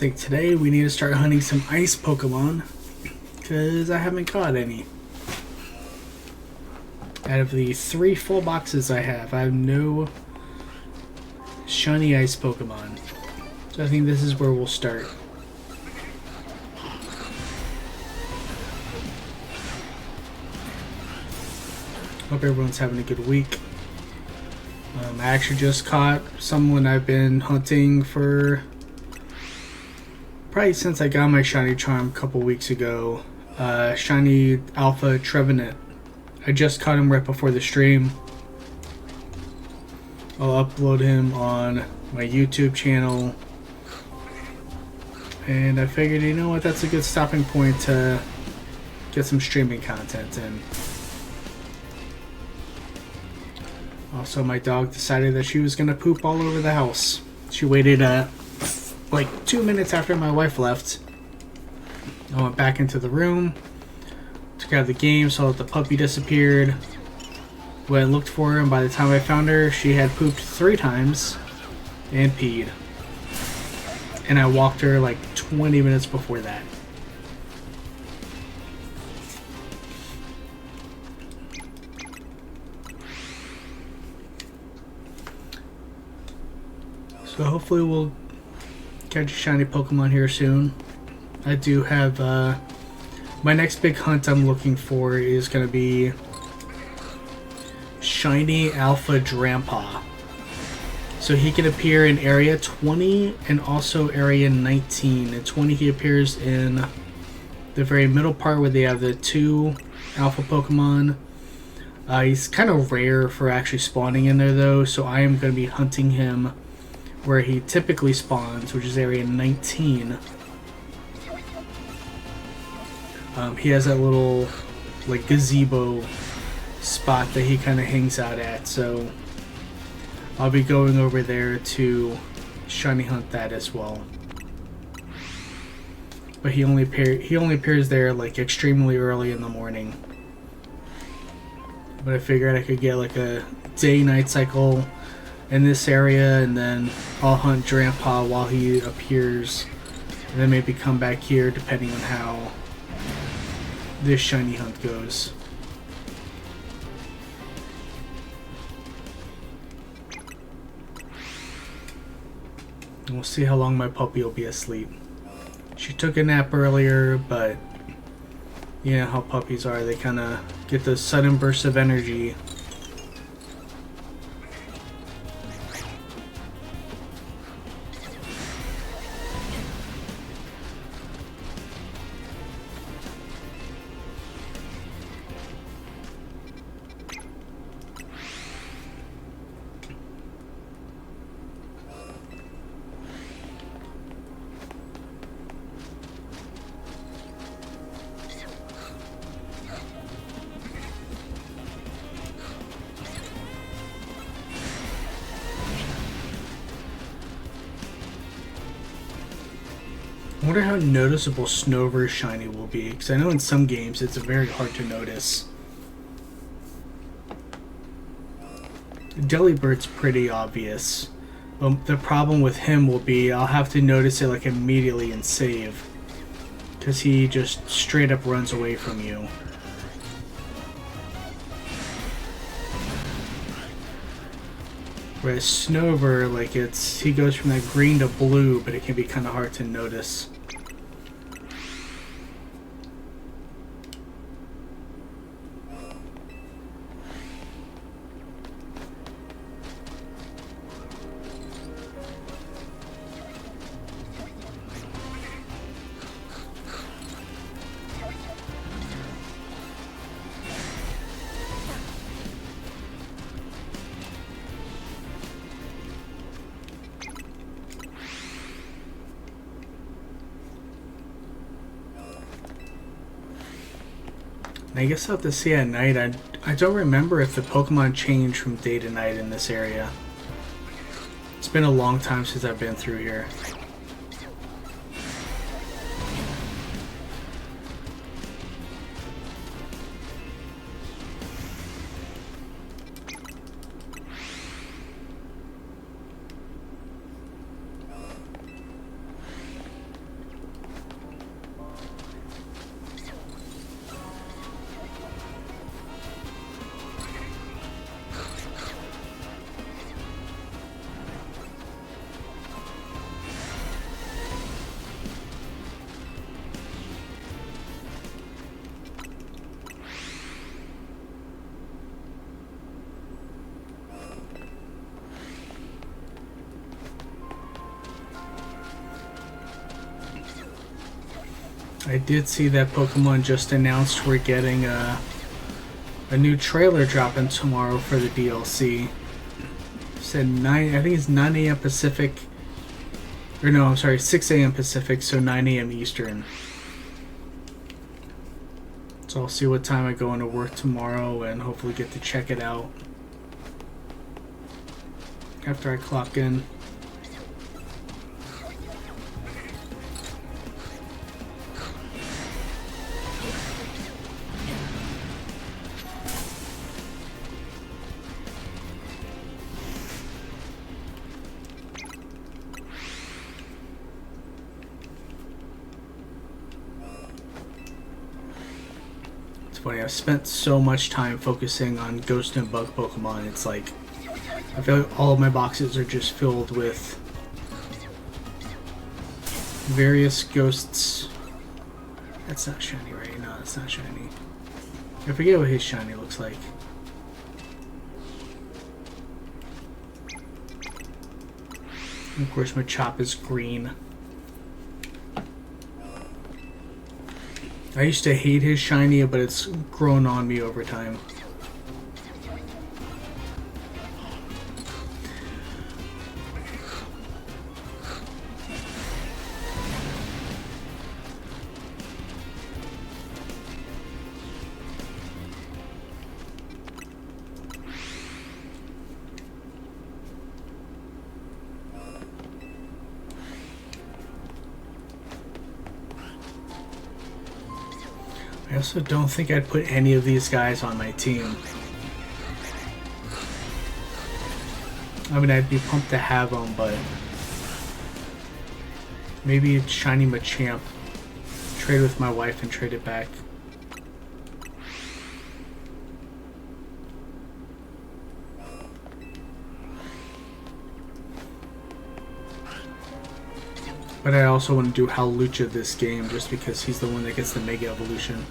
think today we need to start hunting some ice Pokemon, because I haven't caught any. Out of the 3 full boxes I have no shiny ice Pokemon. So I think this is where we'll start. Hope everyone's having a good week. I actually just caught someone I've been hunting for probably since I got my shiny charm a couple weeks ago. Shiny Alpha Trevenant. I just caught him right before the stream. I'll upload him on my YouTube channel. And I figured, you know what, that's a good stopping point to get some streaming content in. Also, my dog decided that she was going to poop all over the house. She waited like 2 minutes after my wife left. I went back into the room, took out the game, saw that the puppy disappeared. Went and looked for her, and by the time I found her, she had pooped 3 times and peed. And I walked her like 20 minutes before that. So hopefully we'll catch a shiny Pokemon here soon. I do have my next big hunt I'm looking for is going to be Shiny Alpha Drampa. So he can appear in Area 20 and also Area 19. In 20 he appears in the very middle part where they have the 2 Alpha Pokemon. He's kind of rare for actually spawning in there though, so I am going to be hunting him where he typically spawns, which is Area 19. He has that little like gazebo spot that he kind of hangs out at, so I'll be going over there to shiny hunt that as well. But he only appears there like extremely early in the morning. But I figured I could get like a day-night cycle in this area, and then I'll hunt Drampa while he appears, and then maybe come back here depending on how this shiny hunt goes. And we'll see how long my puppy will be asleep. She took a nap earlier, but you know how puppies are, they kind of get those sudden bursts of energy. I wonder how noticeable Snover's shiny will be, because I know in some games it's very hard to notice. Delibird's pretty obvious, but the problem with him will be I'll have to notice it like immediately and save, because he just straight up runs away from you. Whereas Snover, like he goes from that green to blue, but it can be kind of hard to notice. I guess I'll have to see at night. I don't remember if the Pokemon change from day to night in this area. It's been a long time since I've been through here. I did see that Pokemon just announced we're getting a new trailer dropping tomorrow for the DLC. Said 9, I think it's 9 a.m. Pacific. Or no, I'm sorry, 6 a.m. Pacific, so 9 a.m. Eastern. So I'll see what time I go into work tomorrow and hopefully get to check it out after I clock in. Funny, I've spent so much time focusing on ghost and bug Pokemon. It's like I feel like all of my boxes are just filled with various ghosts. That's not shiny, right? No, that's not shiny. I forget what his shiny looks like. And of course, my Chop is green. I used to hate his shiny, but it's grown on me over time. I also don't think I'd put any of these guys on my team. I mean, I'd be pumped to have them, but maybe it's shiny Machamp. Trade with my wife and trade it back. But I also want to do Hawlucha this game just because he's the one that gets the Mega Evolution.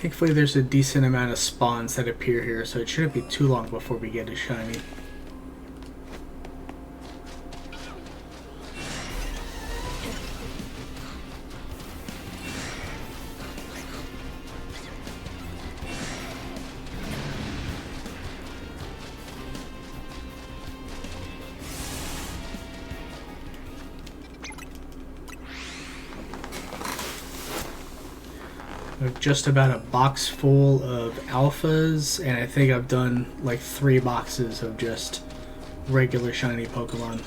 Thankfully there's a decent amount of spawns that appear here, so it shouldn't be too long before we get a shiny. I've just about a box full of alphas, and I think I've done like 3 boxes of just regular shiny Pokemon.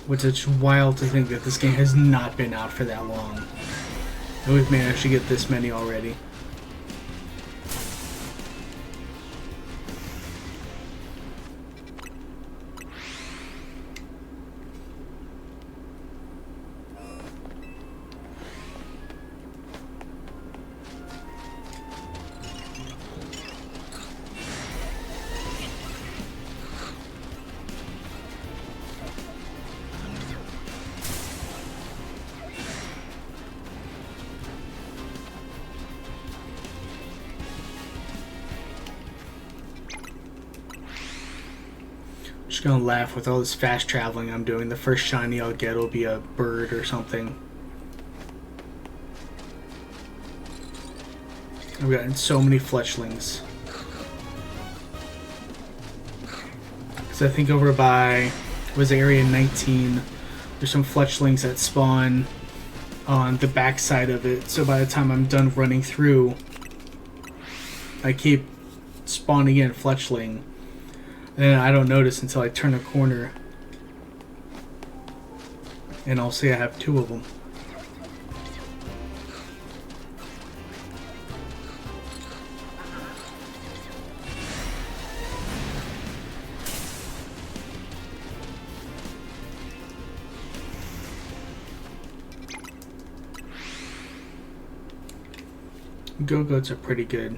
Which is wild to think that this game has not been out for that long. And we've managed to get this many already. Just gonna laugh with all this fast traveling I'm doing. The first shiny I'll get will be a bird or something. I've gotten so many fletchlings. So I think over by was area 19, there's some fletchlings that spawn on the back side of it. So by the time I'm done running through, I keep spawning in fletchling. And I don't notice until I turn a corner. And I'll see I have 2 of them. Go-Go's a pretty good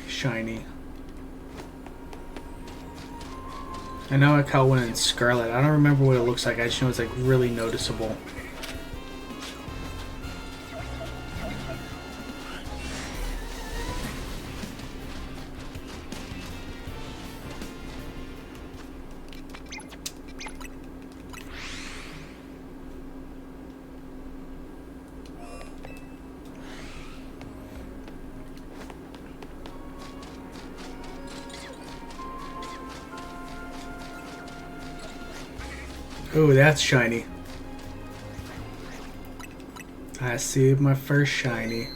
shiny. I know I caught one in Scarlet. I don't remember what it looks like. I just know it's like really noticeable. Oh, that's shiny. I see my first shiny.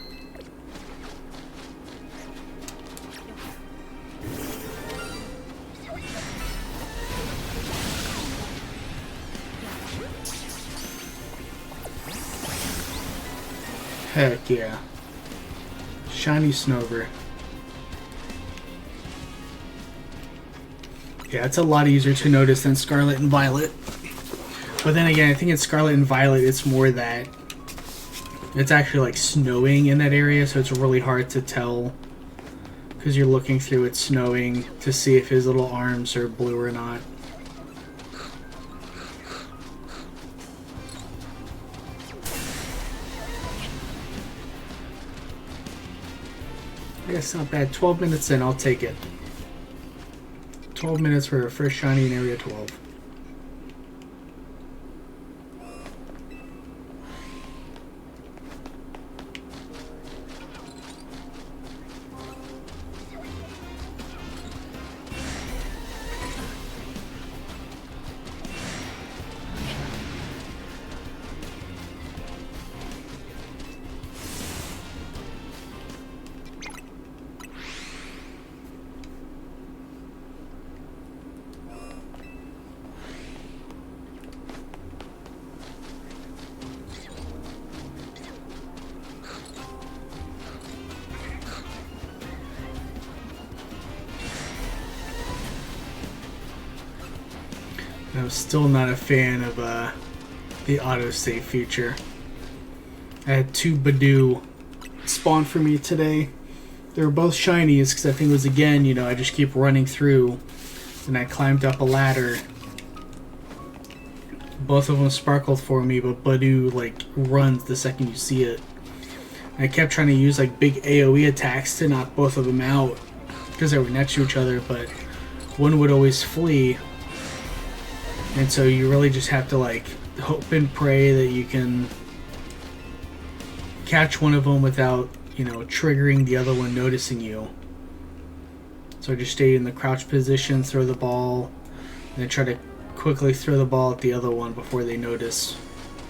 Heck yeah. Shiny Snover. Yeah, it's a lot easier to notice than Scarlet and Violet. But then again, I think in Scarlet and Violet, it's more that it's actually like snowing in that area, so it's really hard to tell because you're looking through it snowing to see if his little arms are blue or not. I guess not bad. 12 minutes in, I'll take it. 12 minutes for a first shiny in Area 12. I'm still not a fan of the autosave feature. I had 2 Badoo spawn for me today. They were both shinies because I think it was, again, you know, I just keep running through and I climbed up a ladder. Both of them sparkled for me, but Badoo like runs the second you see it. I kept trying to use like big AoE attacks to knock both of them out because they were next to each other, but one would always flee. And so you really just have to like hope and pray that you can catch one of them without, you know, triggering the other one noticing you. So just stay in the crouch position, throw the ball, and then try to quickly throw the ball at the other one before they notice,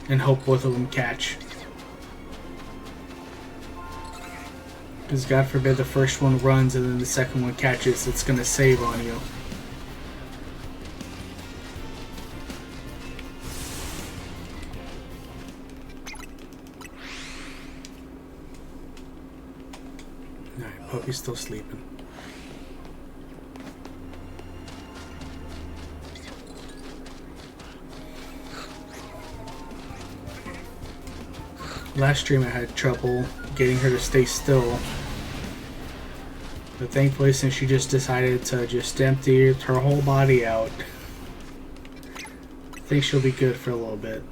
and hope both of them catch. Because God forbid the first one runs and then the second one catches, it's going to save on you. Alright, puppy's still sleeping. Last stream I had trouble getting her to stay still, but thankfully since she just decided to just empty her whole body out, I think she'll be good for a little bit.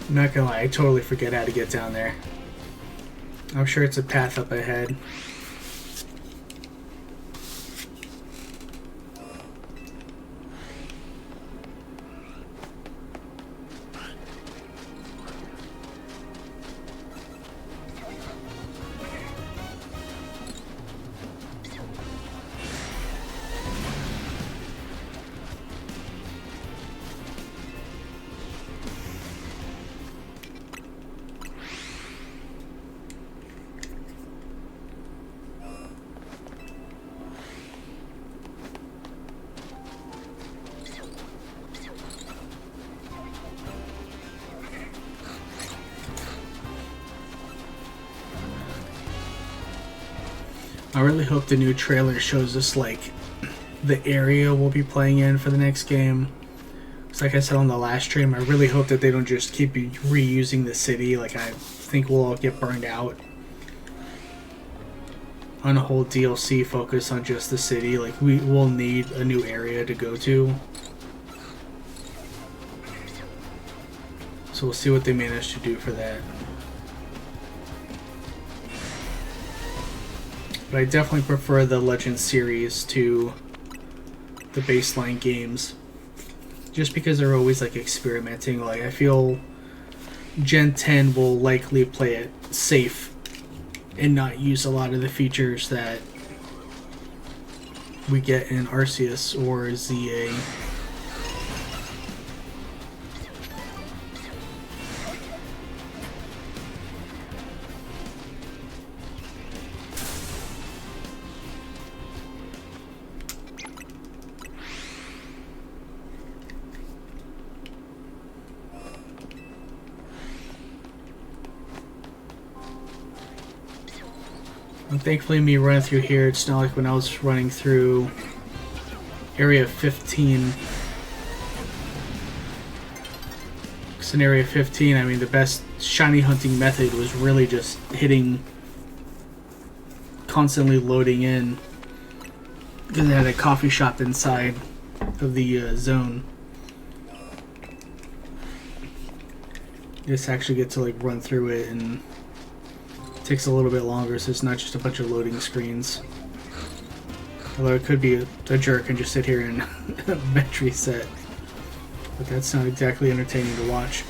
I'm not gonna lie, I totally forget how to get down there. I'm sure it's a path up ahead. I really hope the new trailer shows us like the area we'll be playing in for the next game. Because like I said on the last stream, I really hope that they don't just keep reusing the city. Like I think we'll all get burned out on a whole DLC focus on just the city. Like we will need a new area to go to. So we'll see what they manage to do for that. But I definitely prefer the Legend series to the baseline games. Just because they're always like experimenting. Like I feel Gen 10 will likely play it safe and not use a lot of the features that we get in Arceus or ZA. And thankfully me running through here, it's not like when I was running through Area 15. Because in Area 15, I mean, the best shiny hunting method was really just hitting, constantly loading in, because it had a coffee shop inside of the zone. You just actually get to like run through it, and it takes a little bit longer, so it's not just a bunch of loading screens. Although it could be a jerk and just sit here and bench reset. But that's not exactly entertaining to watch.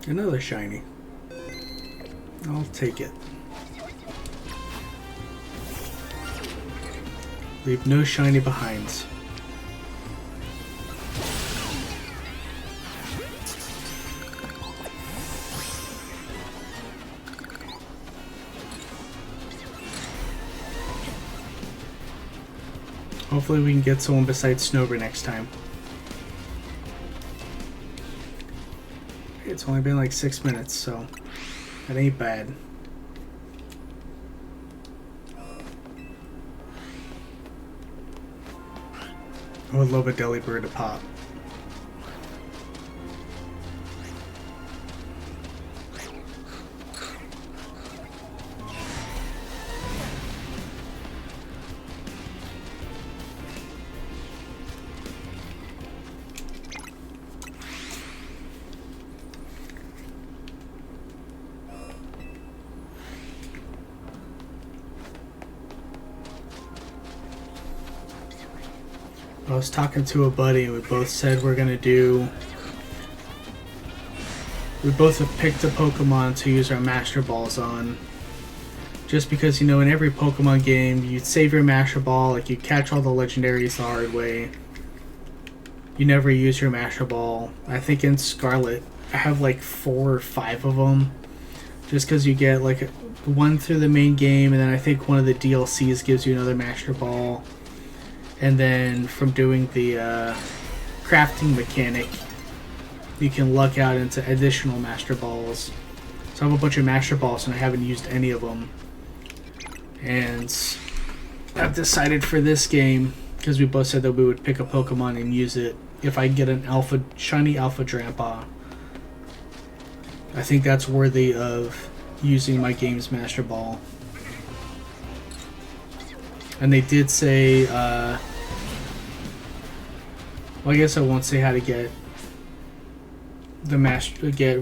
Another shiny. I'll take it. Leave no shiny behind. Hopefully we can get someone besides Snover next time. It's only been like 6 minutes, so that ain't bad. I would love a Delibird to pop. I was talking to a buddy and we both said we're gonna do... We both have picked a Pokemon to use our Master Balls on. Just because, you know, in every Pokemon game, you save your Master Ball, like you catch all the legendaries the hard way. You never use your Master Ball. I think in Scarlet, I have like 4 or 5 of them. Just because you get like one through the main game, and then I think one of the DLCs gives you another Master Ball. And then from doing the crafting mechanic, you can luck out into additional Master Balls. So I have a bunch of Master Balls and I haven't used any of them. And I've decided for this game, because we both said that we would pick a Pokemon and use it, if I get an shiny Alpha Drampa, I think that's worthy of using my game's Master Ball. And they did say, well, I guess I won't say how to get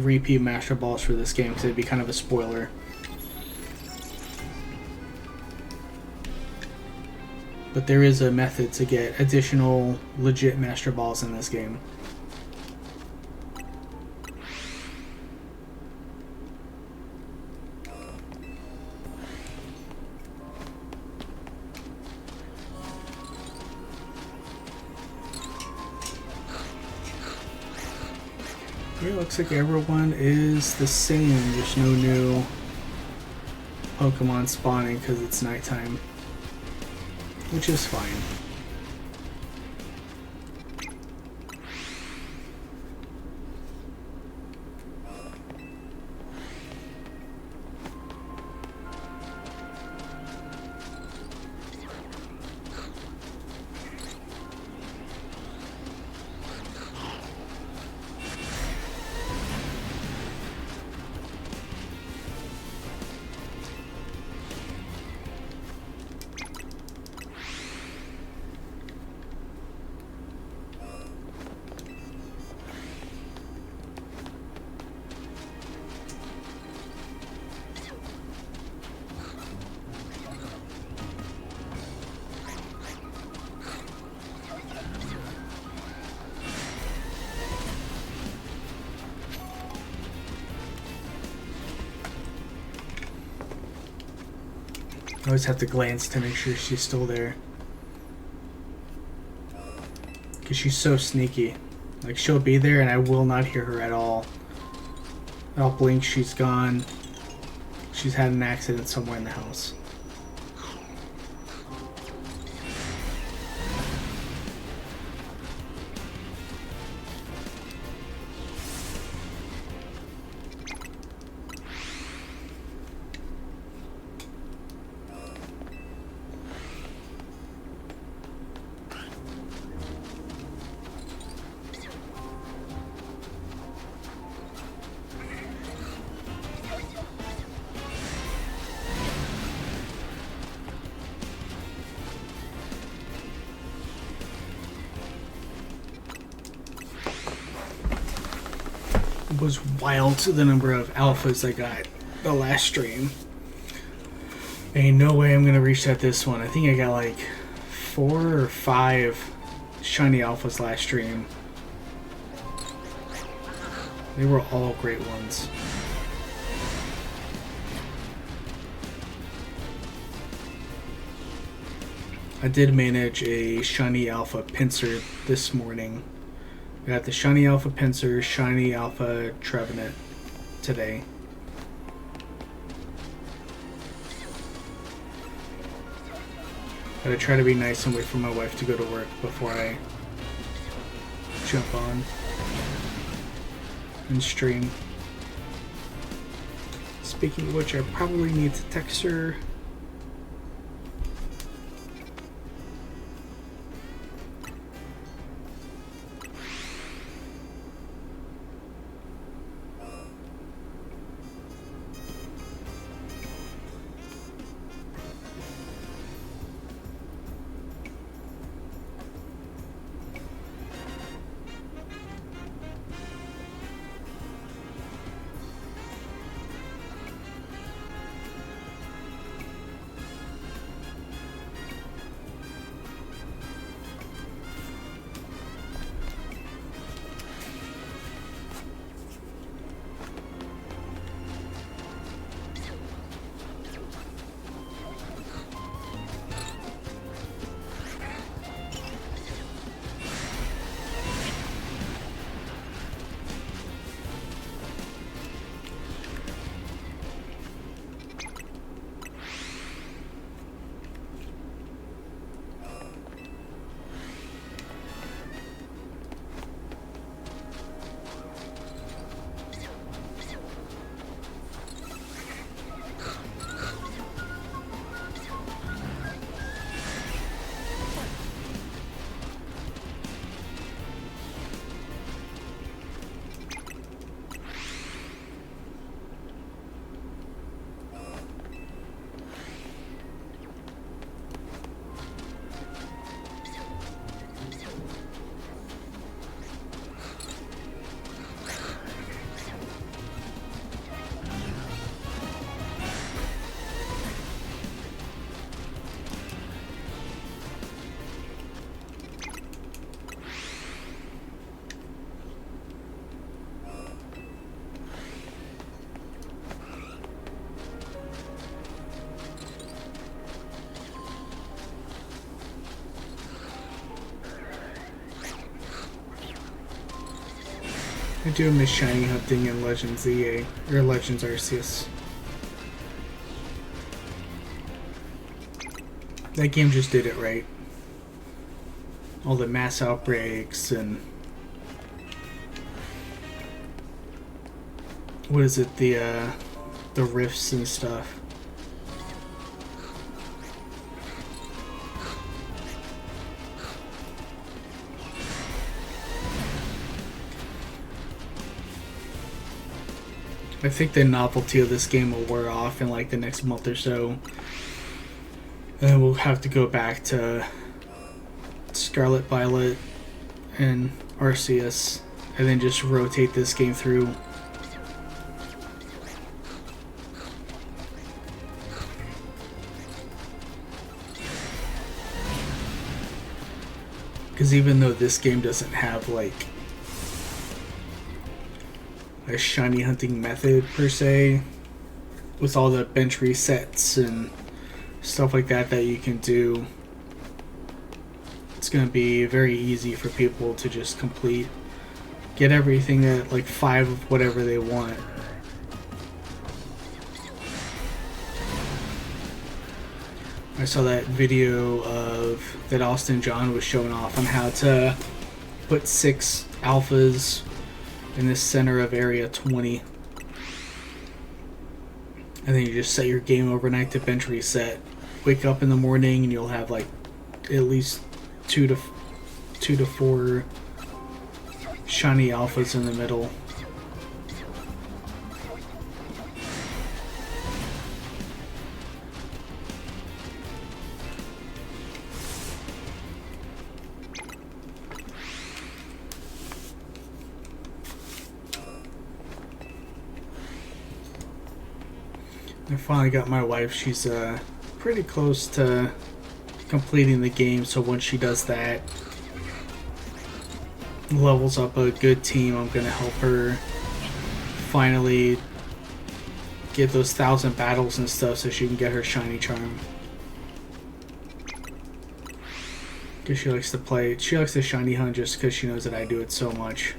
repeat Master Balls for this game because it'd be kind of a spoiler. But there is a method to get additional legit Master Balls in this game. Yeah, looks like everyone is the same. There's no new Pokemon spawning because it's nighttime, which is fine. I always have to glance to make sure she's still there. Because she's so sneaky. Like, she'll be there and I will not hear her at all. I'll blink, she's gone. She's had an accident somewhere in the house. It was wild the number of alphas I got the last stream. Ain't no way I'm gonna reach that this one. I think I got like 4 or 5 shiny alphas last stream. They were all great ones. I did manage a shiny alpha pincer this morning. We got the shiny alpha pincer, shiny alpha Trevenant today. Gotta try to be nice and wait for my wife to go to work before I jump on and stream. Speaking of which, I probably need to text her. I do miss shiny hunting in Legends EA, or Legends Arceus. That game just did it right. All the mass outbreaks and... what is it, the rifts and stuff. I think the novelty of this game will wear off in like the next month or so. And then we'll have to go back to Scarlet Violet and Arceus and then just rotate this game through. Because even though this game doesn't have like a shiny hunting method per se, with all the bench resets and stuff like that that you can do, it's going to be very easy for people to just get everything at like 5 of whatever they want. I saw that video that Austin John was showing off on how to put 6 alphas in the center of area 20. And then you just set your game overnight to bench reset. Wake up in the morning and you'll have like at least 2 to 4 shiny alphas in the middle. I finally got my wife. She's pretty close to completing the game, so once she does that, levels up a good team, I'm gonna help her finally get those 1,000 battles and stuff so she can get her shiny charm. Because she likes to play, she likes to shiny hunt just because she knows that I do it so much.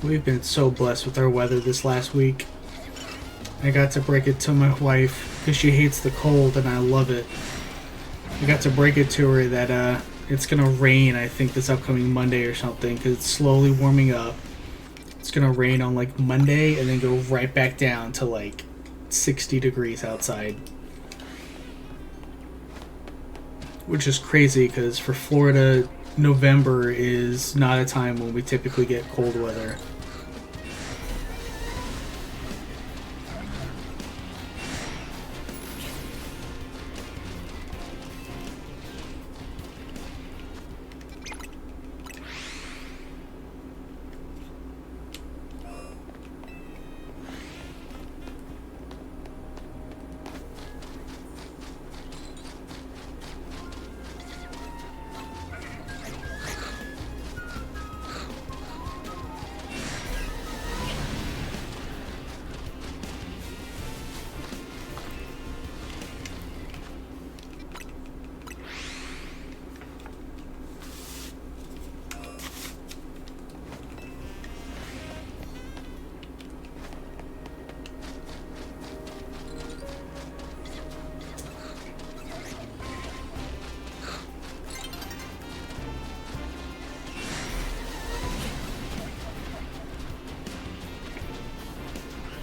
We've been so blessed with our weather this last week. I got to break it to my wife because she hates the cold and I love it. I got to break it to her that it's gonna rain, I think, this upcoming Monday or something, because it's slowly warming up. It's gonna rain on like Monday and then go right back down to like 60 degrees outside. Which is crazy because for Florida, November is not a time when we typically get cold weather.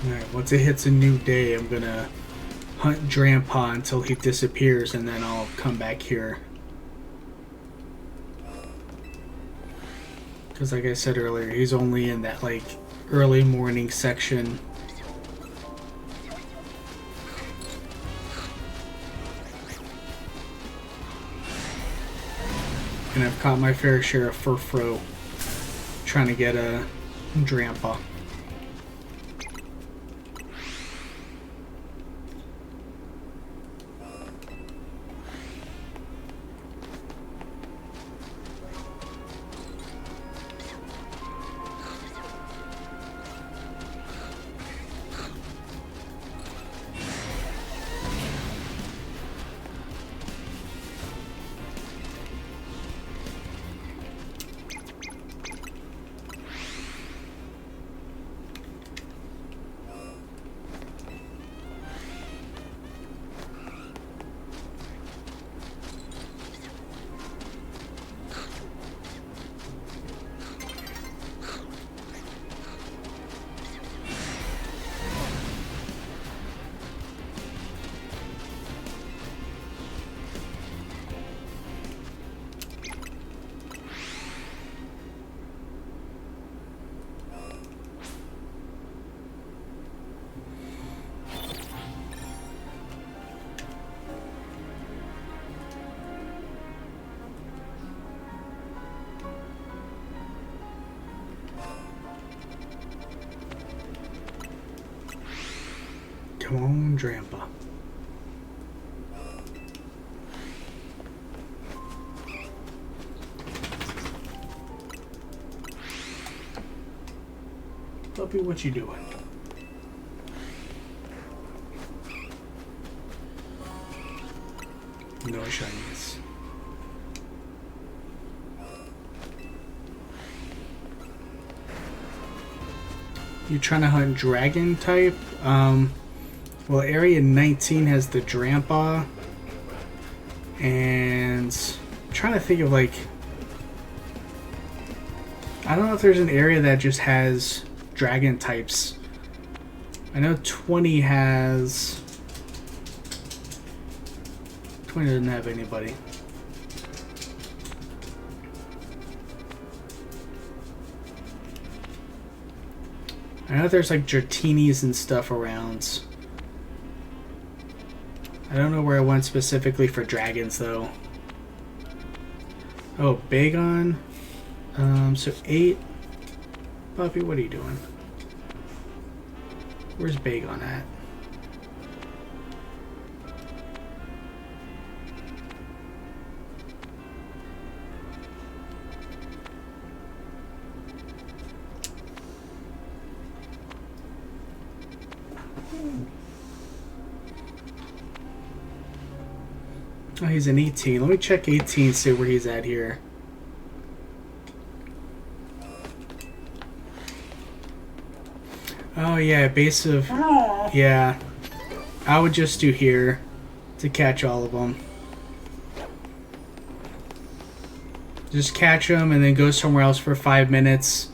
Alright, once it hits a new day, I'm gonna hunt Grandpa until he disappears, and then I'll come back here. Because like I said earlier, he's only in that like early morning section. And I've caught my fair share of furfro trying to get a Grandpa. Come on, Grandpa. Puppy, what you doing? No shinies. You trying to hunt dragon type? Well, Area 19 has the Grandpa, and I'm trying to think of like, I don't know if there's an area that just has dragon types. I know 20 has, 20 doesn't have anybody. I know there's like Jertinis and stuff around. I don't know where I went specifically for dragons though. Oh, Bagon. So 8. Puppy, what are you doing? Where's Bagon at? Oh, he's an 18. Let me check 18, see where he's at here. Oh, yeah, base of... Yeah. I would just do here to catch all of them. Just catch them and then go somewhere else for 5 minutes.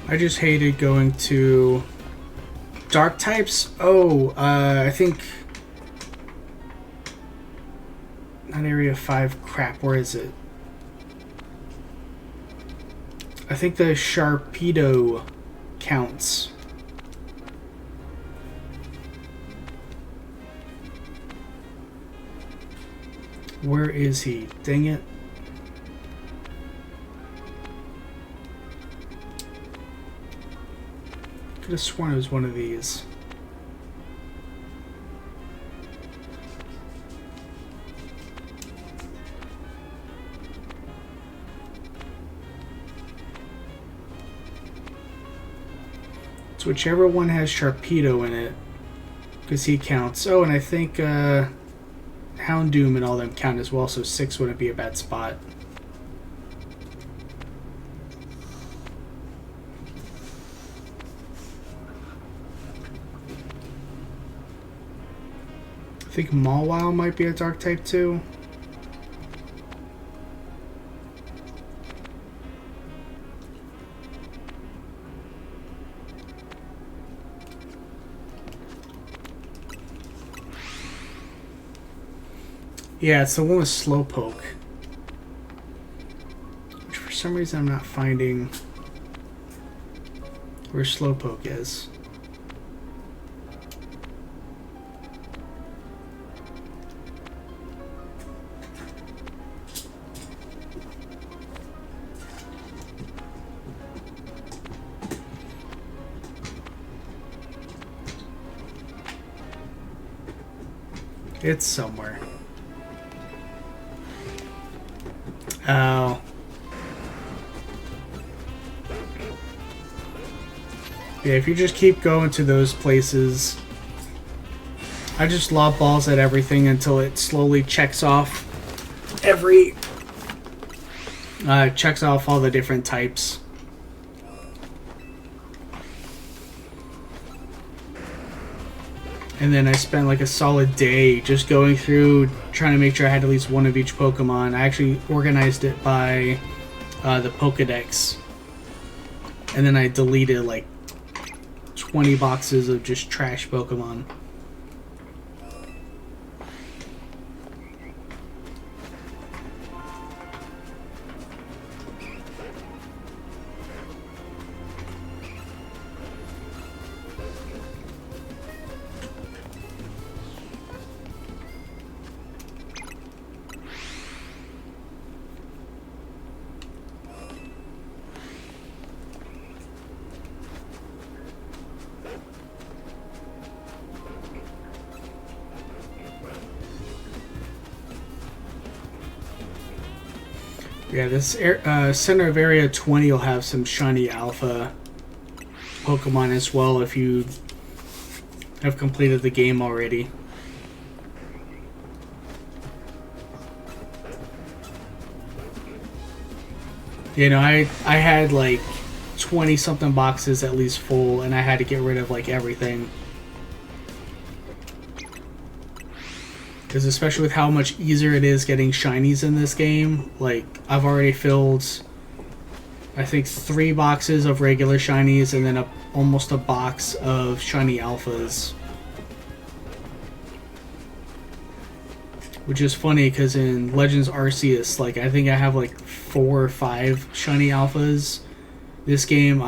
I just hated going to dark types. Oh, I think not area 5. Crap, where is it? I think the Sharpedo counts. Where is he? Dang it. Could have sworn it was one of these. It's whichever one has Sharpedo in it, because he counts. Oh, and I think Houndoom and all them count as well, so 6 wouldn't be a bad spot. I think Mawile might be a dark type too. Yeah, it's the one with Slowpoke. Which for some reason I'm not finding where Slowpoke is. It's somewhere. Oh. Yeah, if you just keep going to those places, I just lob balls at everything until it slowly checks off checks off all the different types. And then I spent like a solid day just going through trying to make sure I had at least one of each Pokemon. I actually organized it by the Pokedex. And then I deleted like 20 boxes of just trash Pokemon. Yeah, this center of area 20 will have some shiny alpha Pokemon as well if you have completed the game already. You know, I had like 20 something boxes at least full, and I had to get rid of like everything. Because especially with how much easier it is getting shinies in this game, like I've already filled I think 3 boxes of regular shinies and then almost a box of shiny alphas. Which is funny because in Legends Arceus, like I think I have like 4 or 5 shiny alphas. This game,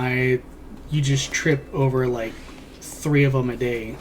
you just trip over like 3 of them a day.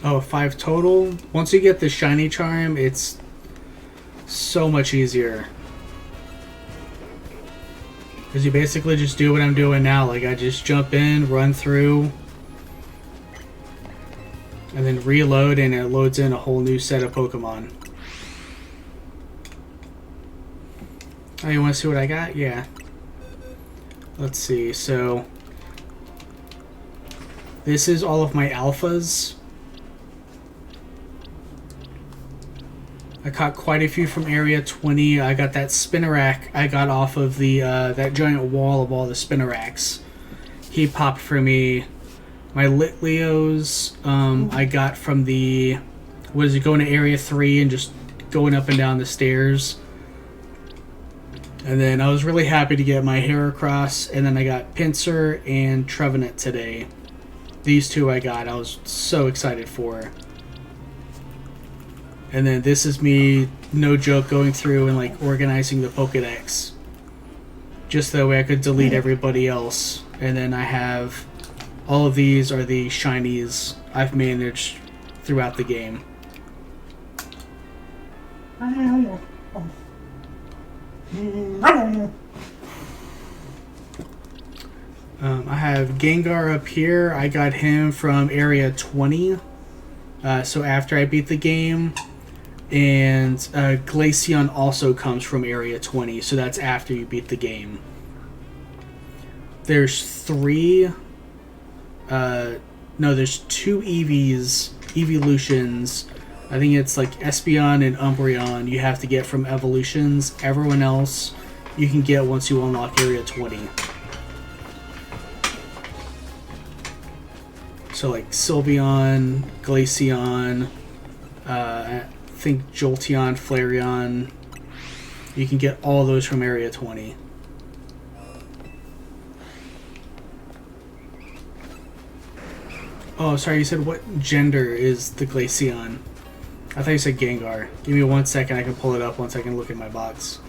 Oh, 5 total? Once you get the shiny charm, it's so much easier. Because you basically just do what I'm doing now. Like, I just jump in, run through, and then reload, and it loads in a whole new set of Pokemon. Oh, you want to see what I got? Yeah. Let's see, so this is all of my alphas. I caught quite a few from Area 20. I got that Spinarak I got off of the that giant wall of all the Spinaraks. He popped for me. My Litleos I got from the... What is it, going to Area 3 and just going up and down the stairs. And then I was really happy to get my Heracross, and then I got Pinsir and Trevenant today. These 2 I was so excited for. And then this is me, no joke, going through and like organizing the Pokedex. Just that way I could delete everybody else. And then I have all of these are the shinies I've managed throughout the game. I have Gengar up here. I got him from Area 20. So after I beat the game. And Glaceon also comes from Area 20. So that's after you beat the game. There's there's two evolutions. I think it's like Espeon and Umbreon you have to get from evolutions. Everyone else you can get once you unlock Area 20. So like Sylveon, Glaceon, I think Jolteon, Flareon. You can get all those from Area 20. Oh, sorry, you said what gender is the Glaceon? I thought you said Gengar. Give me 1 second, I can pull it up once I can look at my box.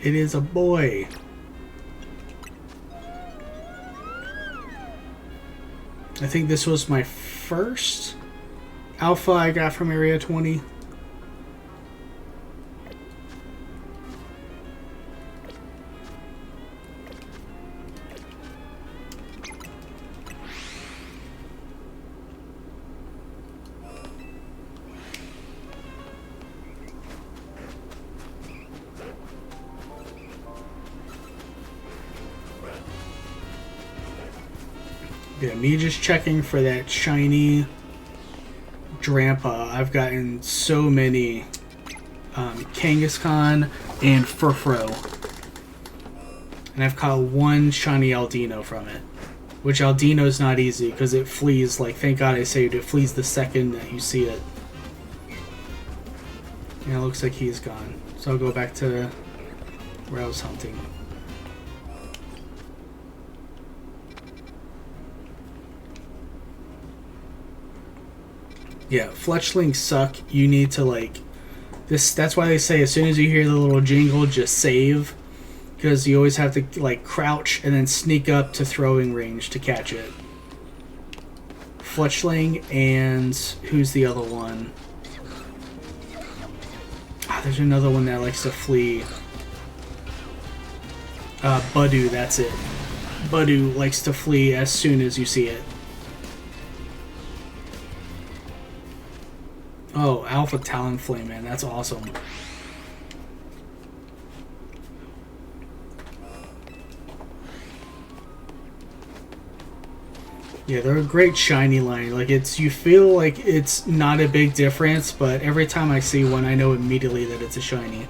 It is a boy. I think this was my first alpha I got from Area 20. Yeah, me just checking for that shiny Drampa. I've gotten so many Kangaskhan and Furfrou. And I've caught one shiny Aldino from it. Which Aldino's not easy because it flees, like, thank God I saved it. It flees the second that you see it. And it looks like he's gone. So I'll go back to where I was hunting. Yeah, fletchlings suck. You need to like this. That's why they say as soon as you hear the little jingle, just save, because you always have to like crouch and then sneak up to throwing range to catch it. Fletchling and who's the other one? Ah, there's another one that likes to flee. Budu, that's it. Budu likes to flee as soon as you see it. Oh, Alpha Talonflame, man, that's awesome. Yeah, they're a great shiny line. Like, it's, you feel like it's not a big difference, but every time I see one, I know immediately that it's a shiny.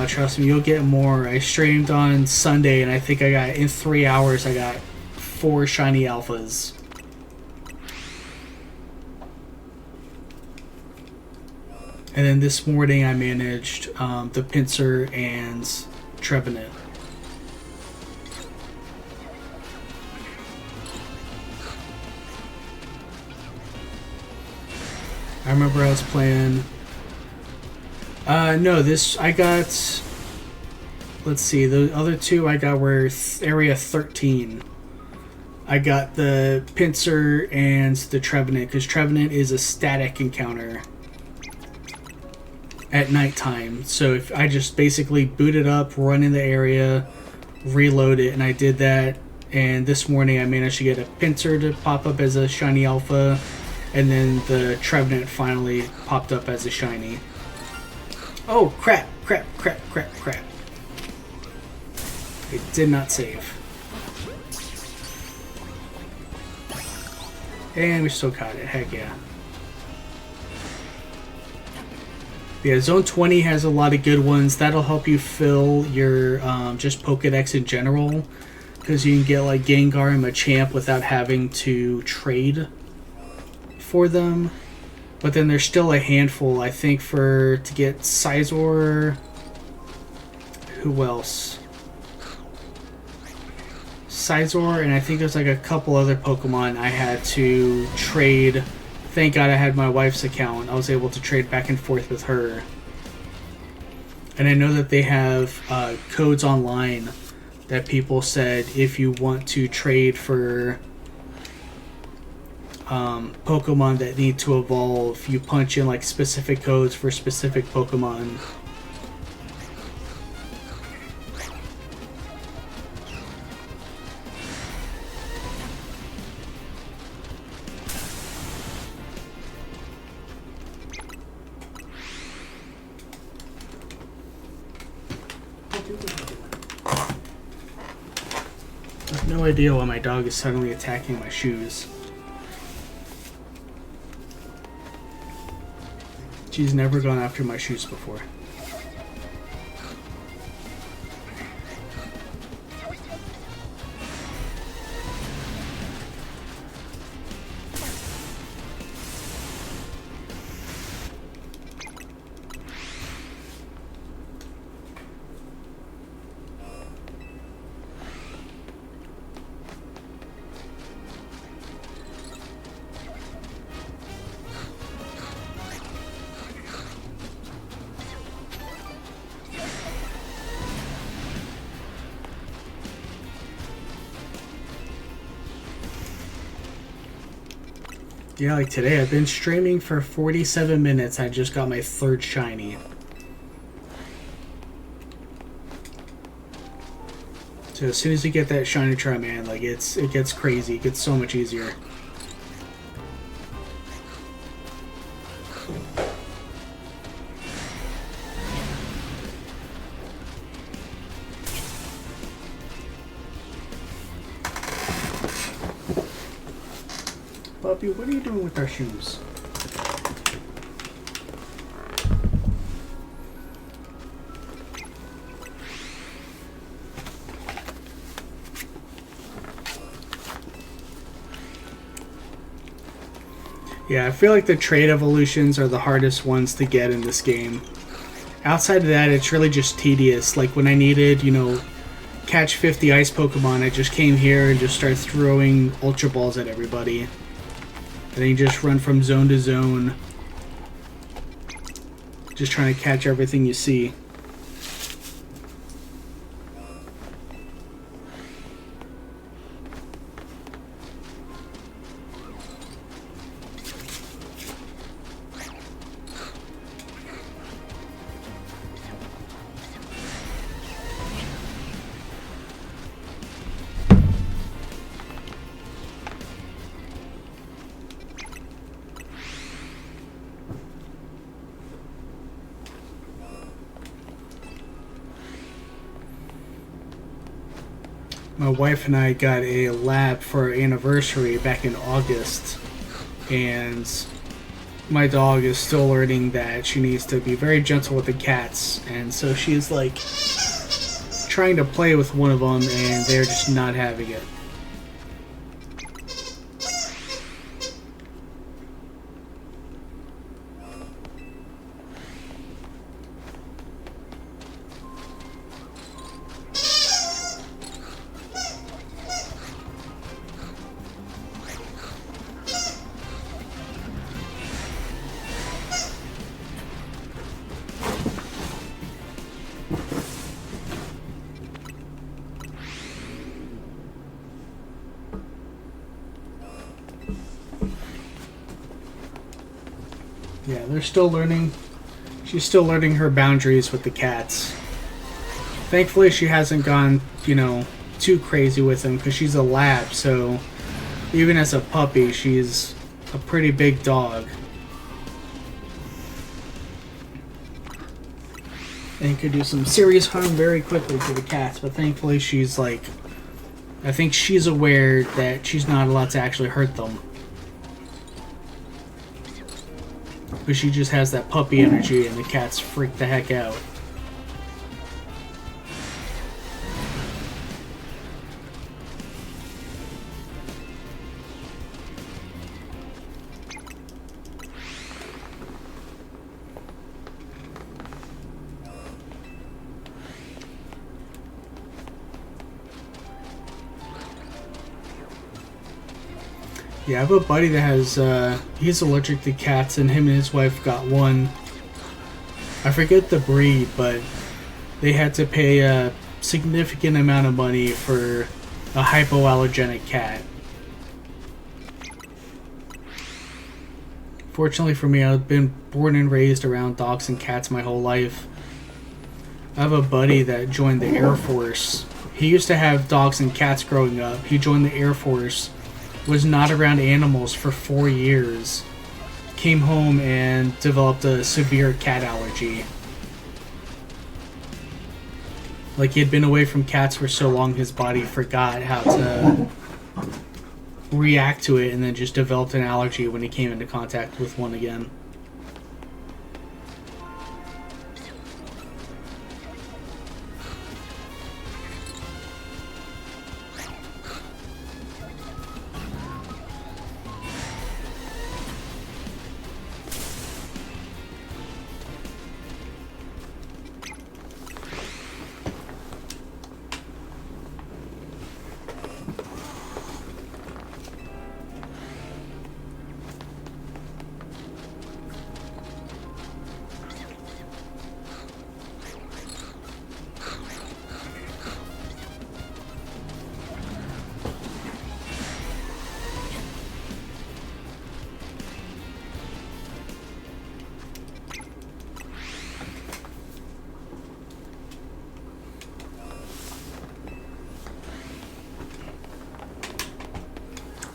Trust me, you'll get more. I streamed on Sunday, and I think I got, in 3 hours, I got 4 shiny alphas. And then this morning I managed the Pinsir and Trevenant. I remember I was playing... no, this... I got... Let's see, the other two I got were Area 13. I got the Pinsir and the Trevenant, because Trevenant is a static encounter at nighttime. So if I just basically boot it up, run in the area, reload it, and I did that. And this morning I managed to get a Pinsir to pop up as a shiny alpha, and then the Trevenant finally popped up as a shiny. Oh crap, crap, crap, crap, crap. It did not save. And we still caught it, heck yeah. Yeah, Zone 20 has a lot of good ones. That'll help you fill your just Pokedex in general, because you can get like Gengar and Machamp without having to trade for them. But then there's still a handful, I think, to get Sizor. Who else? Sizor, and I think there's like a couple other Pokemon I had to trade. Thank God I had my wife's account. I was able to trade back and forth with her. And I know that they have codes online that people said if you want to trade for Pokemon that need to evolve. You punch in like specific codes for specific Pokemon. I have no idea why my dog is suddenly attacking my shoes. She's never gone after my shoes before. Yeah, like today, I've been streaming for 47 minutes. I just got my third shiny. So as soon as you get that shiny Tri-Man, like it gets crazy. It gets so much easier. Puppy, what are you doing with our shoes? Yeah, I feel like the trade evolutions are the hardest ones to get in this game. Outside of that, it's really just tedious. Like when I needed, you know, catch 50 ice Pokemon, I just came here and just started throwing Ultra Balls at everybody. And then you just run from zone to zone, just trying to catch everything you see. My wife and I got a lab for our anniversary back in August, and my dog is still learning that she needs to be very gentle with the cats, and so she's like trying to play with one of them and they're just not having it. Yeah, they're still learning. She's still learning her boundaries with the cats. Thankfully, she hasn't gone, you know, too crazy with them because she's a lab, so even as a puppy, she's a pretty big dog. And could do some serious harm very quickly to the cats, but thankfully she's like, I think she's aware that she's not allowed to actually hurt them. But she just has that puppy energy and the cats freak the heck out. Yeah, I have a buddy that has, he's allergic to cats, and him and his wife got one. I forget the breed, but they had to pay a significant amount of money for a hypoallergenic cat. Fortunately for me, I've been born and raised around dogs and cats my whole life. I have a buddy that joined the Air Force. He used to have dogs and cats growing up. He joined the Air Force, was not around animals for 4 years, came home and developed a severe cat allergy. Like, he had been away from cats for so long, his body forgot how to react to it, and then just developed an allergy when he came into contact with one again.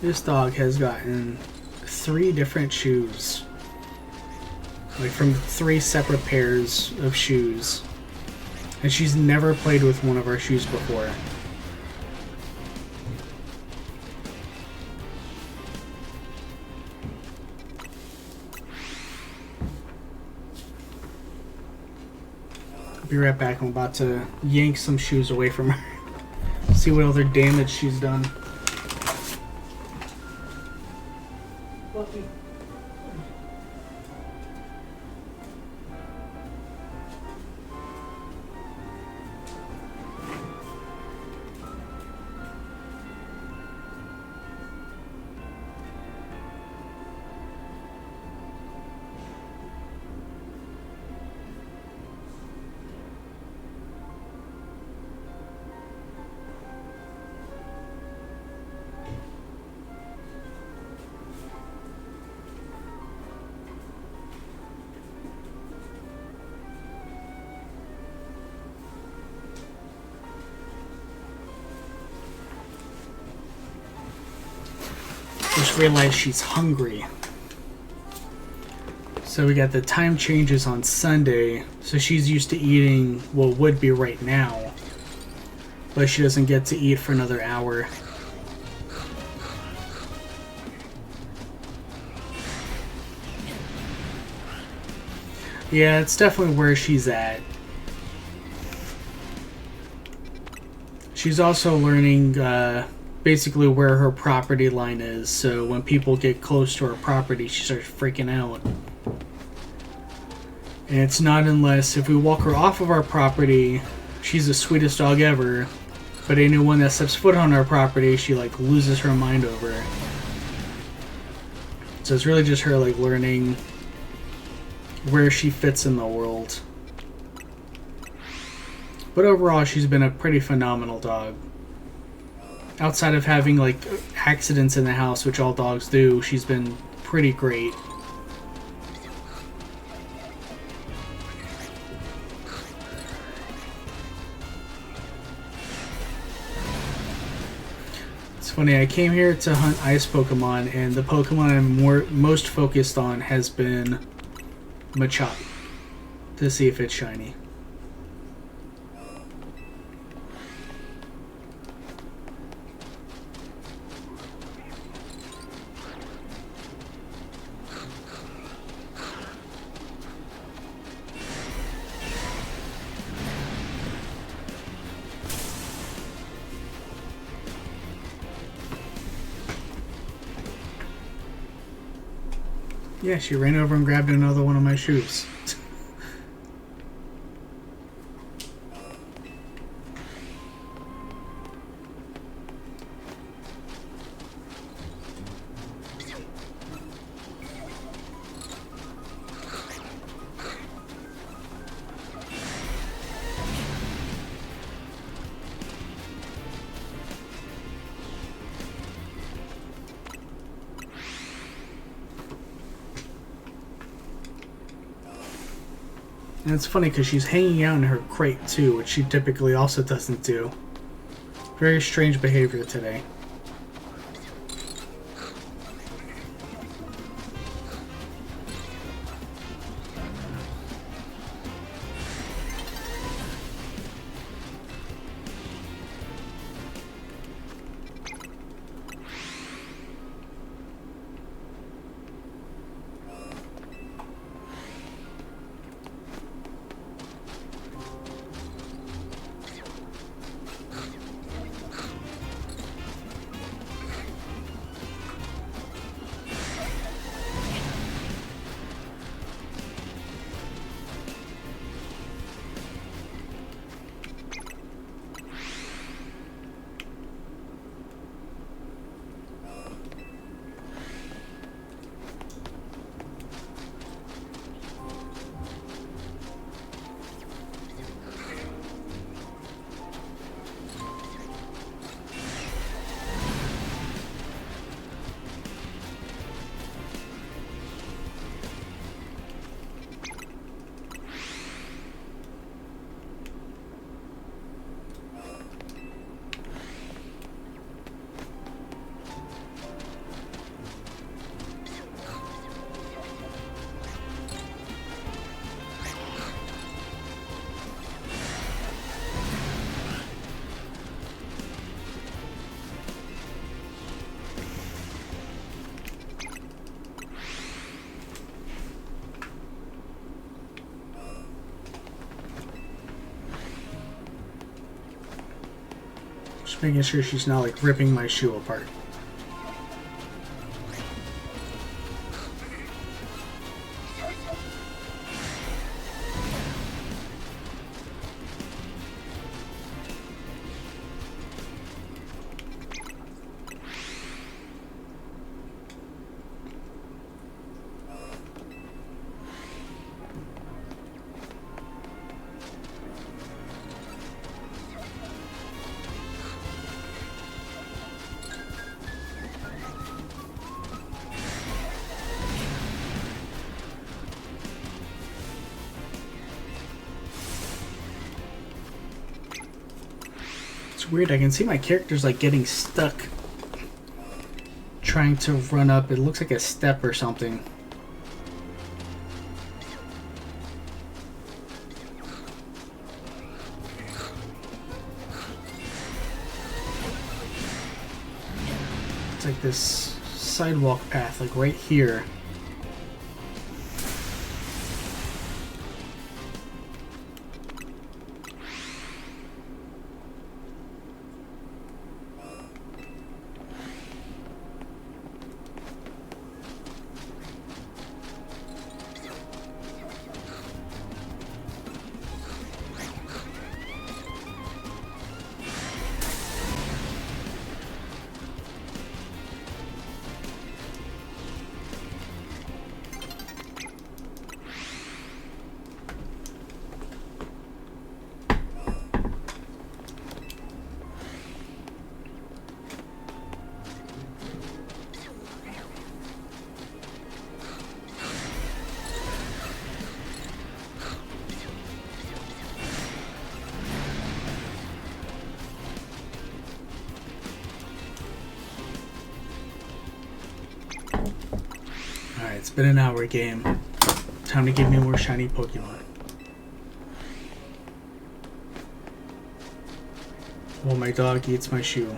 This dog has gotten 3 different shoes. Like, from 3 separate pairs of shoes. And she's never played with one of our shoes before. I'll be right back. I'm about to yank some shoes away from her. See what other damage she's done. Just realized she's hungry. So we got the time changes on Sunday, so she's used to eating what would be right now, but she doesn't get to eat for another hour. Yeah, it's definitely where she's at. She's also learning basically where her property line is, so when people get close to her property, she starts freaking out. And it's not unless if we walk her off of our property, she's the sweetest dog ever, but anyone that steps foot on our property, she like loses her mind over. So it's really just her like learning where she fits in the world. But overall, she's been a pretty phenomenal dog. Outside of having like accidents in the house, which all dogs do, she's been pretty great. It's funny, I came here to hunt ice Pokemon, and the Pokemon I'm most focused on has been Machop, to see if it's shiny. Yeah, she ran over and grabbed another one of my shoes. And it's funny because she's hanging out in her crate too, which she typically also doesn't do. Very strange behavior today. Just making sure she's not like ripping my shoe apart. It's weird, I can see my character's like getting stuck trying to run up. It looks like a step or something. It's like this sidewalk path, like right here. Alright, it's been an hour game. Time to give me more shiny Pokemon. Well, my dog eats my shoe.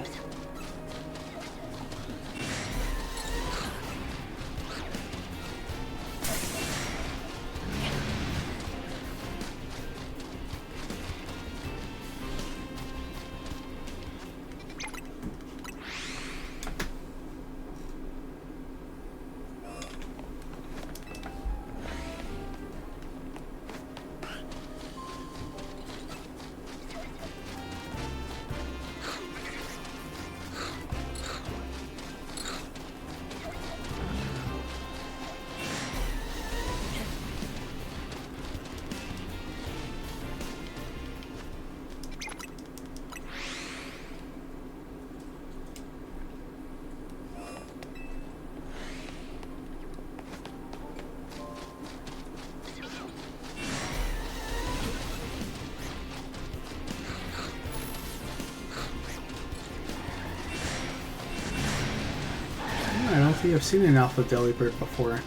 think I've seen an alpha delibird before.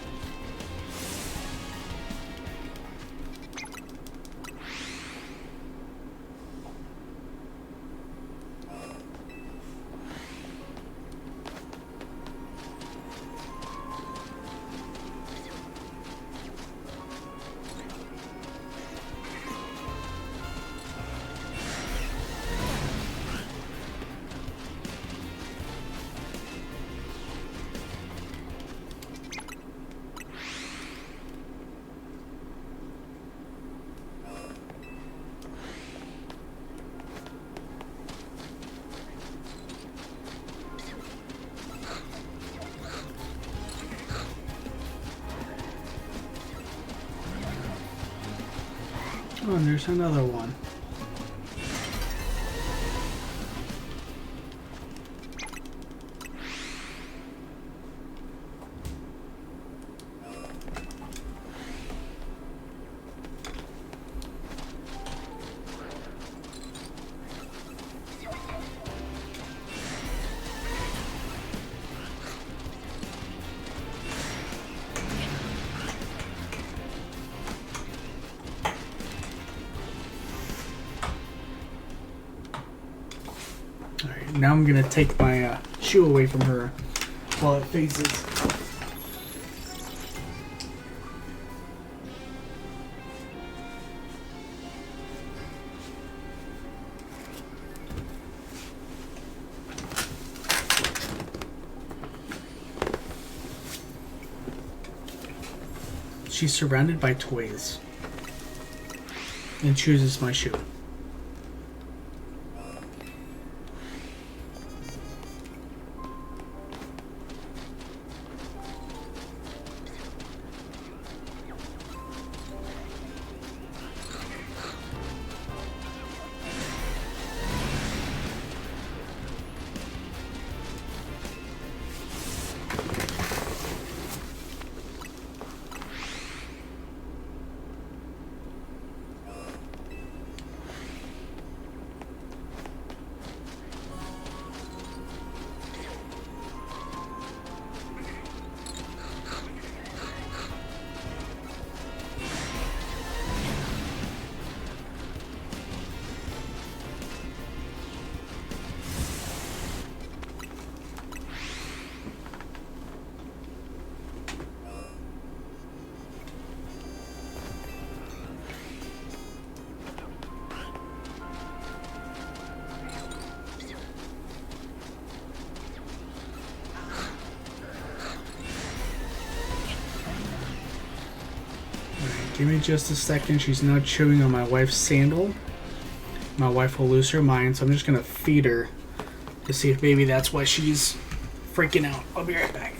Oh, and there's another one. Alright, now I'm gonna take my shoe away from her while it phases. She's surrounded by toys and chooses my shoe. Give me just a second. She's now chewing on my wife's sandal. My wife will lose her mind, so I'm just gonna feed her to see if maybe that's why she's freaking out. I'll be right back.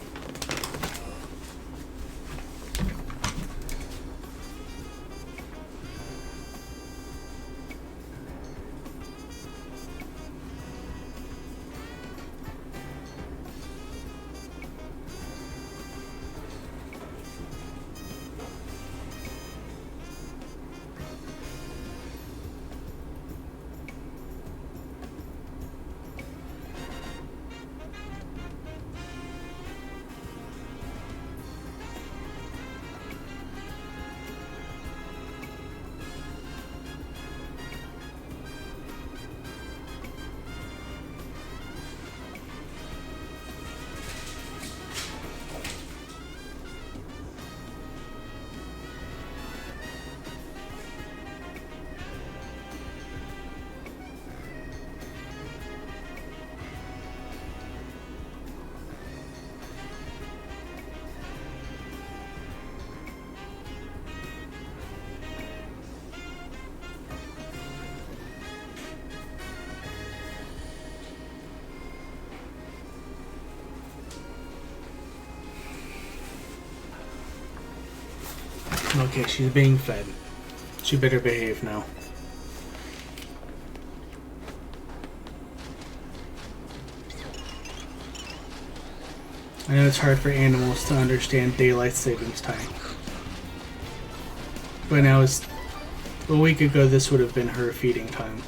Okay, she's being fed. She better behave now. I know it's hard for animals to understand daylight savings time. But now it's a week ago this would have been her feeding time.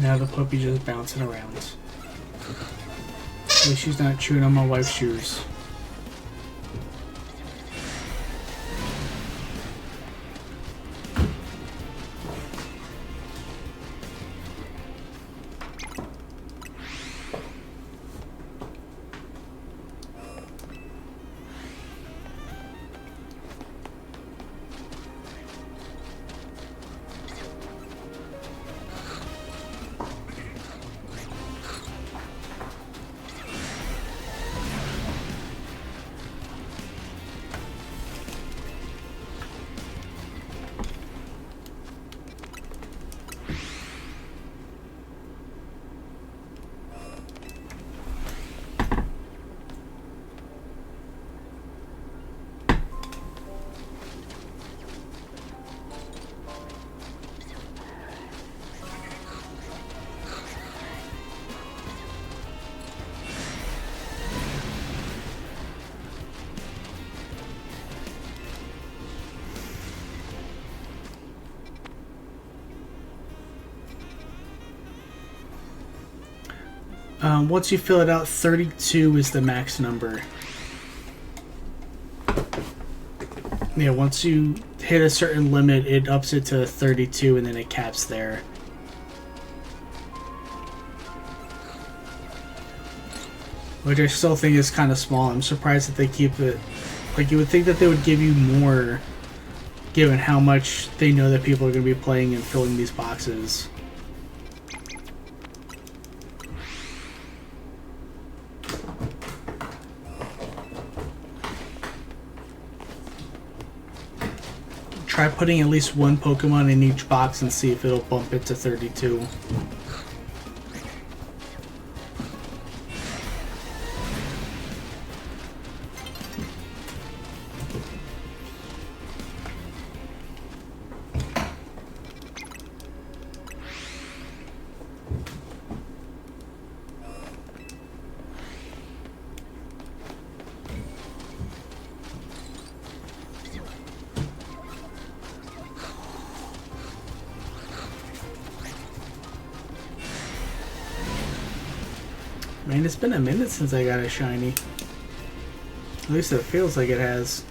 Now the puppy just bouncing around. At least she's not chewing on my wife's shoes. Once you fill it out, 32 is the max number. Yeah, once you hit a certain limit, it ups it to 32 and then it caps there. Which I still think is kind of small. I'm surprised that they keep it. Like, you would think that they would give you more, given how much they know that people are going to be playing and filling these boxes. Try putting at least one Pokemon in each box and see if it'll bump it to 32. Man, it's been a minute since I got a shiny. At least it feels like it has.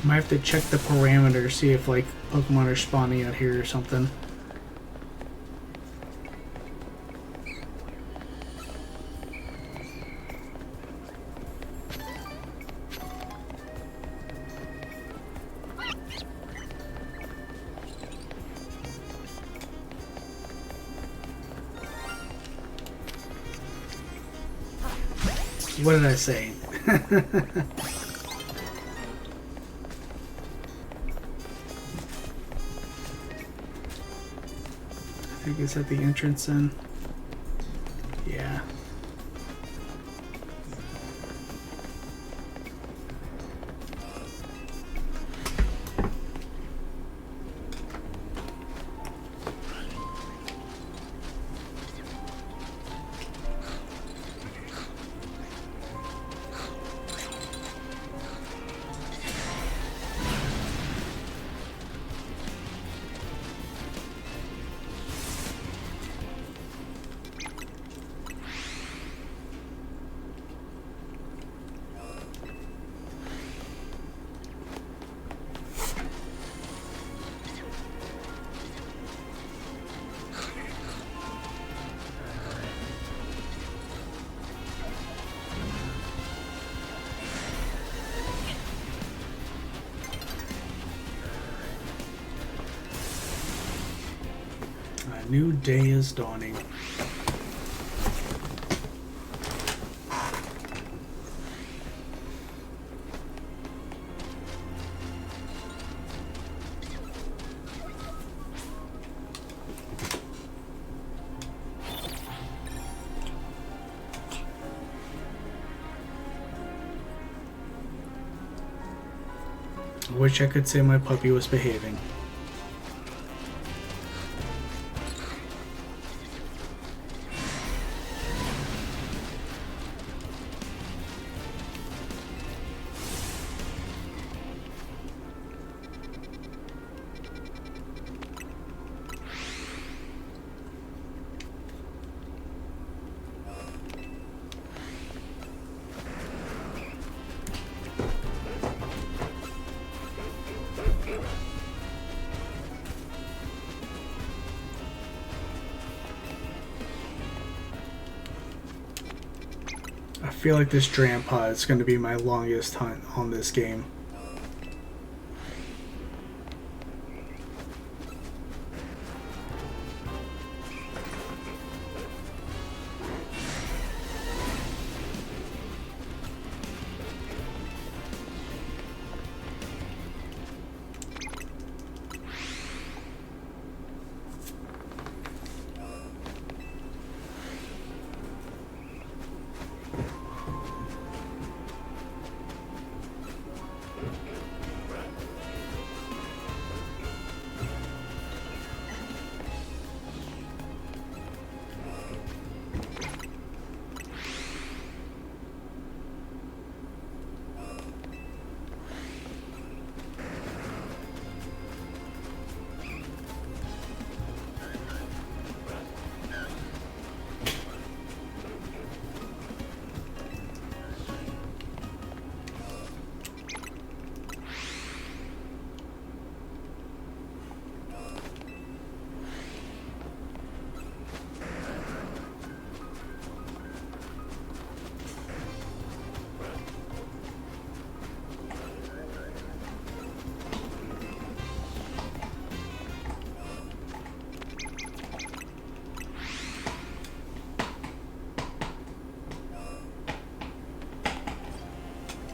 Might have to check the parameters, see if like Pokemon are spawning out here or something. What did I say? I think it's at the entrance then. Yeah. A new day is dawning. I wish I could say my puppy was behaving. I feel like this Drampa is going to be my longest hunt on this game.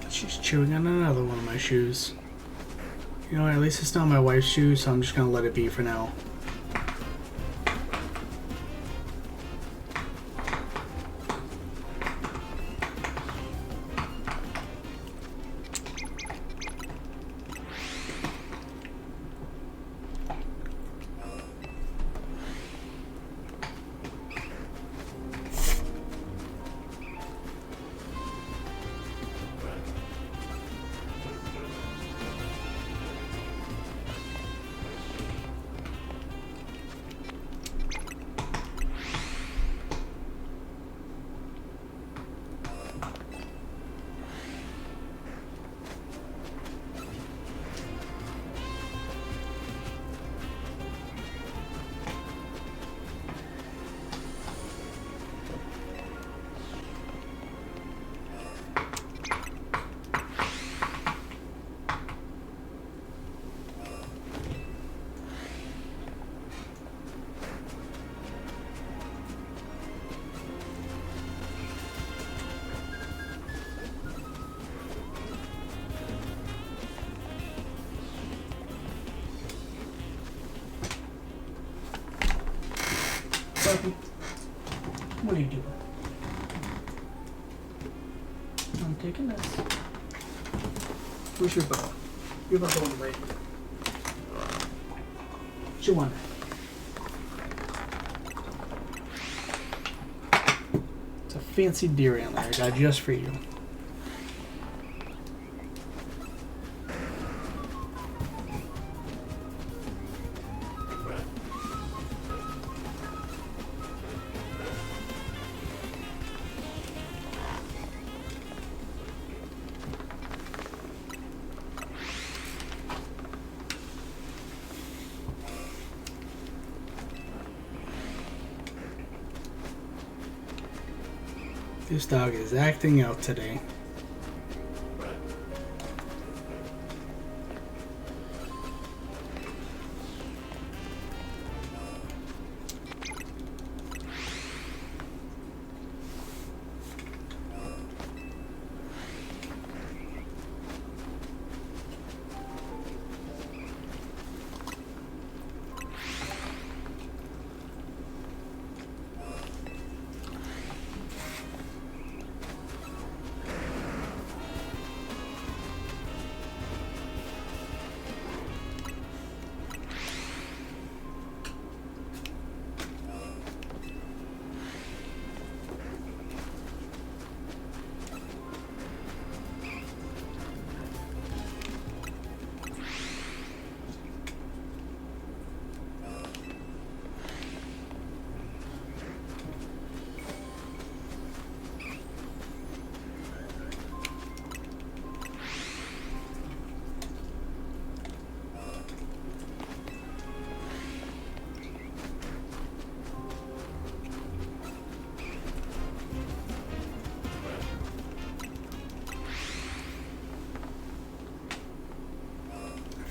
She's chewing on another one of my shoes. You know what, at least it's not my wife's shoe, so I'm just gonna let it be for now. Puppy, what are you doing? I'm taking this. Where's your bow? Your bow going away. What you want? It's a fancy deer antler I got just for you. This dog is acting out today.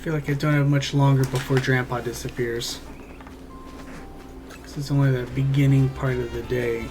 feel like I don't have much longer before Grandpa disappears. Because it's only the beginning part of the day.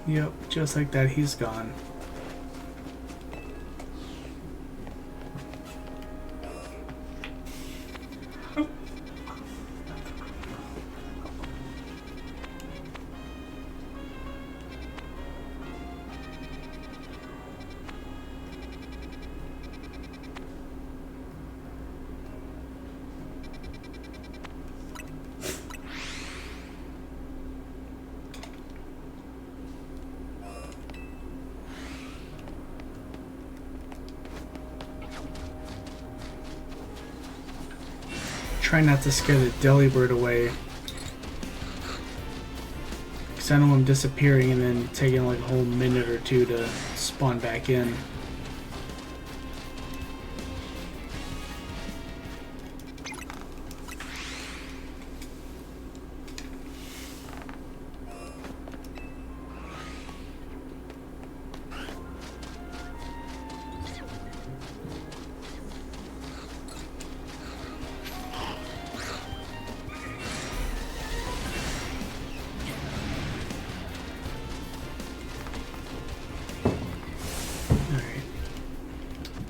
Yep, just like that, he's gone. Try not to scare the Delibird away. Because I know I'm disappearing and then taking like a whole minute or two to spawn back in.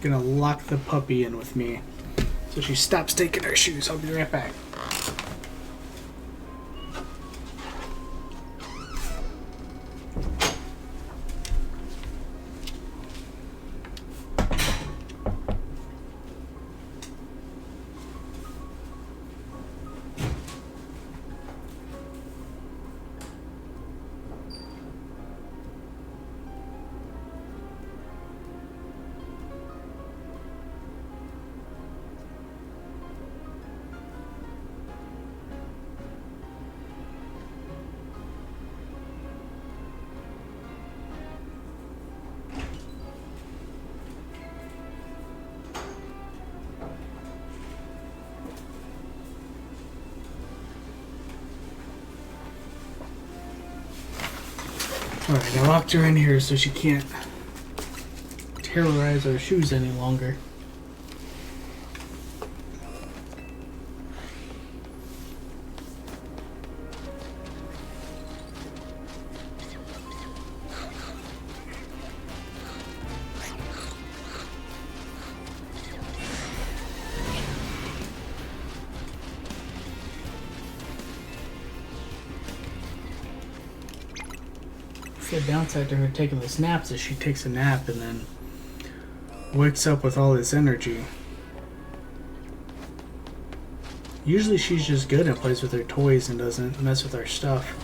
Gonna lock the puppy in with me so she stops taking her shoes. I'll be right back. Alright, I locked her in here so she can't terrorize our shoes any longer. The downside to her taking this naps is she takes a nap and then wakes up with all this energy. Usually she's just good and plays with her toys and doesn't mess with our stuff.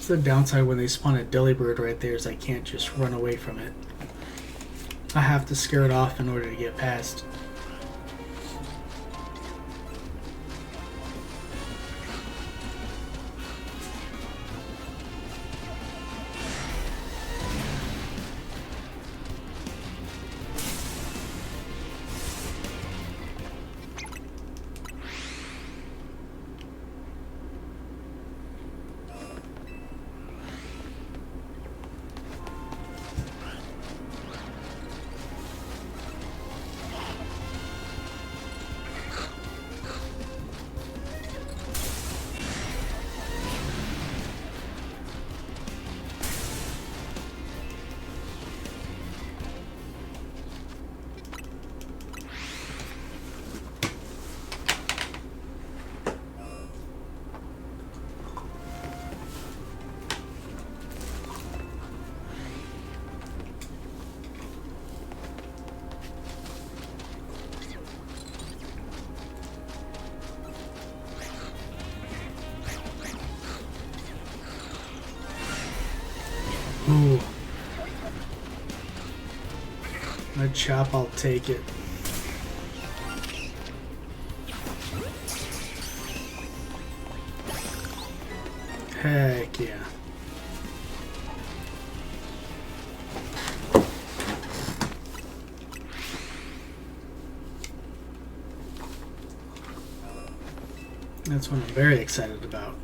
It's the downside when they spawn a Delibird right there is I can't just run away from it. I have to scare it off in order to get past. Ooh. A chop, I'll take it. Heck yeah. That's what I'm very excited about.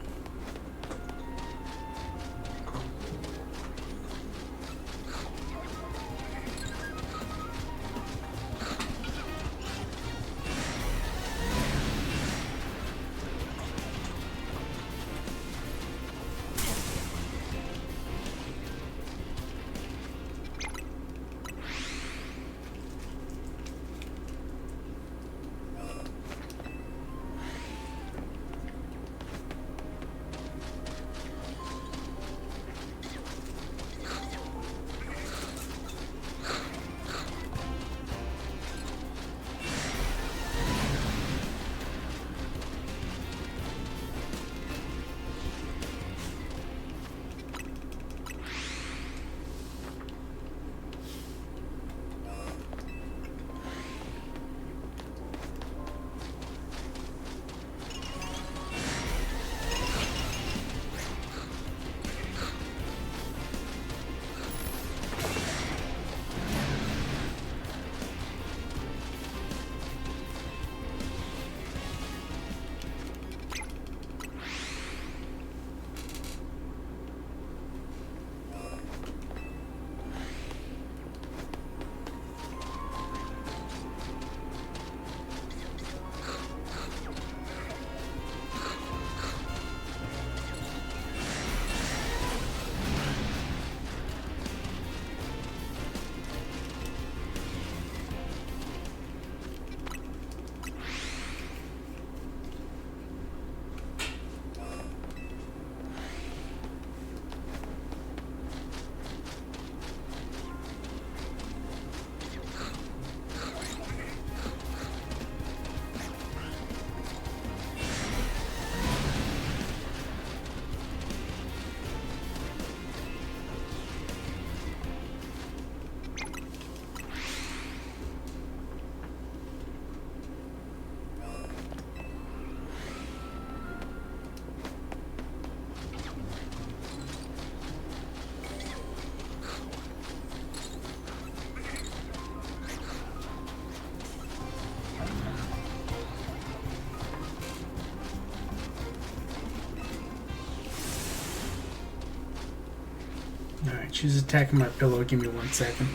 Alright, she's attacking my pillow. Give me 1 second.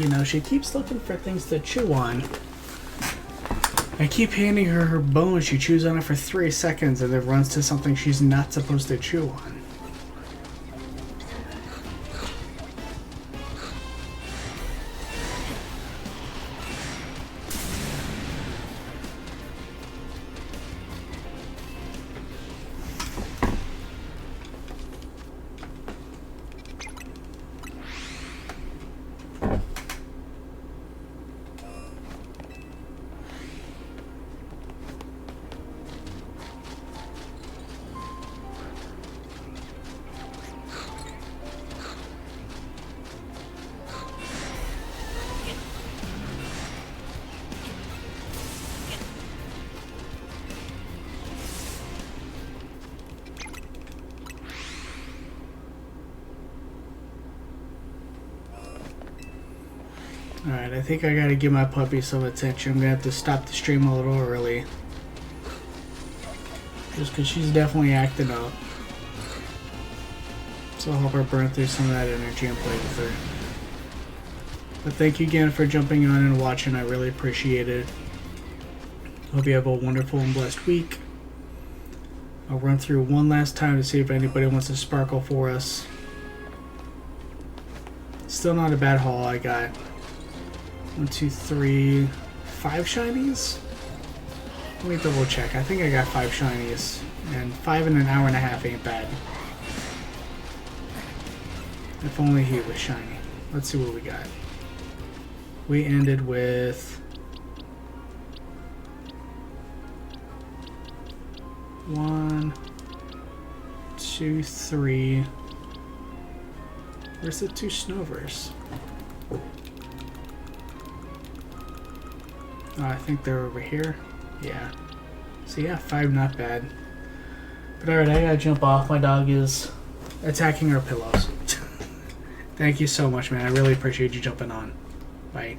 You know, she keeps looking for things to chew on. I keep handing her her bone. She chews on it for 3 seconds and then runs to something she's not supposed to chew on. Alright, I think I gotta give my puppy some attention. I'm gonna have to stop the stream a little early. Just because she's definitely acting up. So I'll help her burn through some of that energy and play with her. But thank you again for jumping on and watching. I really appreciate it. Hope you have a wonderful and blessed week. I'll run through one last time to see if anybody wants to sparkle for us. Still not a bad haul. I got 1, 2, 3, 5 shinies? Let me double check. I think I got 5 shinies. And 5 in an hour and a half ain't bad. If only he was shiny. Let's see what we got. We ended with 1, 2, 3. Where's the 2 Snovers? Oh, I think they're over here. Yeah. So yeah, 5 not bad. But alright, I gotta jump off. My dog is attacking our pillows. Thank you so much, man. I really appreciate you jumping on. Bye.